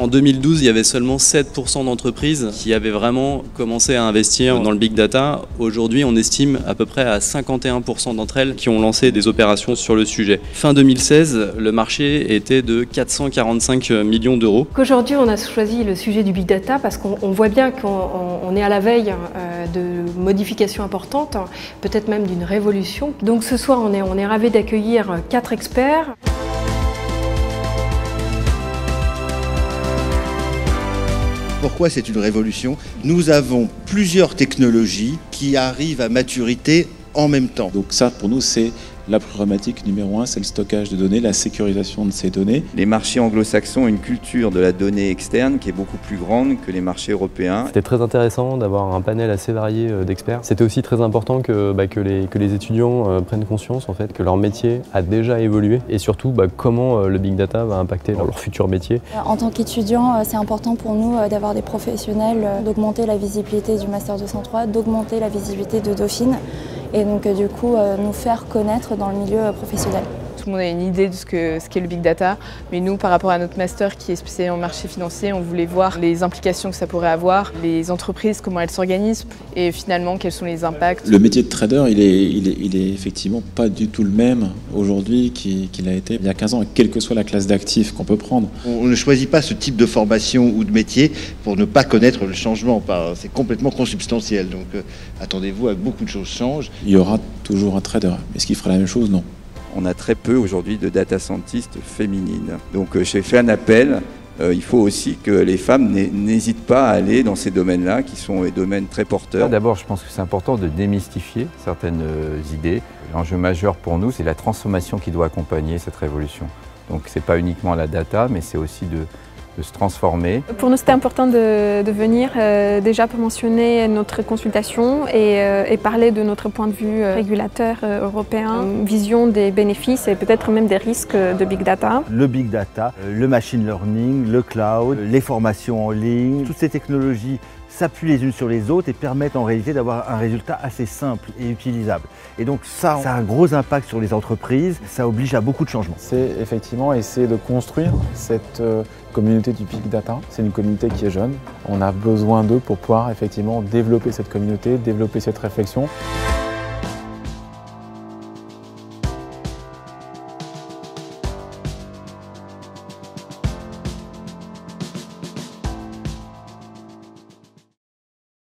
En 2012, il y avait seulement 7% d'entreprises qui avaient vraiment commencé à investir dans le big data. Aujourd'hui, on estime à peu près à 51% d'entre elles qui ont lancé des opérations sur le sujet. Fin 2016, le marché était de 445 millions d'euros. Aujourd'hui, on a choisi le sujet du big data parce qu'on voit bien qu'on est à la veille de modifications importantes, peut-être même d'une révolution. Donc ce soir, on est ravis d'accueillir 4 experts. Pourquoi c'est une révolution? Nous avons plusieurs technologies qui arrivent à maturité en même temps. Donc ça, pour nous, c'est la problématique numéro 1, c'est le stockage de données, la sécurisation de ces données. Les marchés anglo-saxons ont une culture de la donnée externe qui est beaucoup plus grande que les marchés européens. C'était très intéressant d'avoir un panel assez varié d'experts. C'était aussi très important que les étudiants prennent conscience en fait, que leur métier a déjà évolué et surtout comment le big data va impacter leur futur métier. En tant qu'étudiants, c'est important pour nous d'avoir des professionnels, d'augmenter la visibilité du Master 203, d'augmenter la visibilité de Dauphine et donc du coup nous faire connaître dans le milieu professionnel. Tout le monde a une idée de ce qu'est le big data, mais nous, par rapport à notre master qui est spécialisé en marché financier, on voulait voir les implications que ça pourrait avoir, les entreprises, comment elles s'organisent et finalement quels sont les impacts. Le métier de trader, il est effectivement pas du tout le même aujourd'hui qu'il a été il y a 15 ans, quelle que soit la classe d'actifs qu'on peut prendre. On ne choisit pas ce type de formation ou de métier pour ne pas connaître le changement. C'est complètement consubstantiel, donc attendez-vous à que beaucoup de choses changent. Il y aura toujours un trader, mais est-ce qu'il fera la même chose? Non. On a très peu aujourd'hui de data scientists féminines. Donc j'ai fait un appel, il faut aussi que les femmes n'hésitent pas à aller dans ces domaines-là, qui sont des domaines très porteurs. D'abord, je pense que c'est important de démystifier certaines idées. L'enjeu majeur pour nous, c'est la transformation qui doit accompagner cette révolution. Donc ce n'est pas uniquement la data, mais c'est aussi de se transformer. Pour nous, c'était important de venir déjà pour mentionner notre consultation et parler de notre point de vue régulateur européen, vision des bénéfices et peut-être même des risques de big data. Le big data, le machine learning, le cloud, les formations en ligne, toutes ces technologies s'appuient les unes sur les autres et permettent en réalité d'avoir un résultat assez simple et utilisable. Et donc ça a un gros impact sur les entreprises, ça oblige à beaucoup de changements. C'est effectivement essayer de construire cette communauté du big data. C'est une communauté qui est jeune. On a besoin d'eux pour pouvoir effectivement développer cette communauté, développer cette réflexion.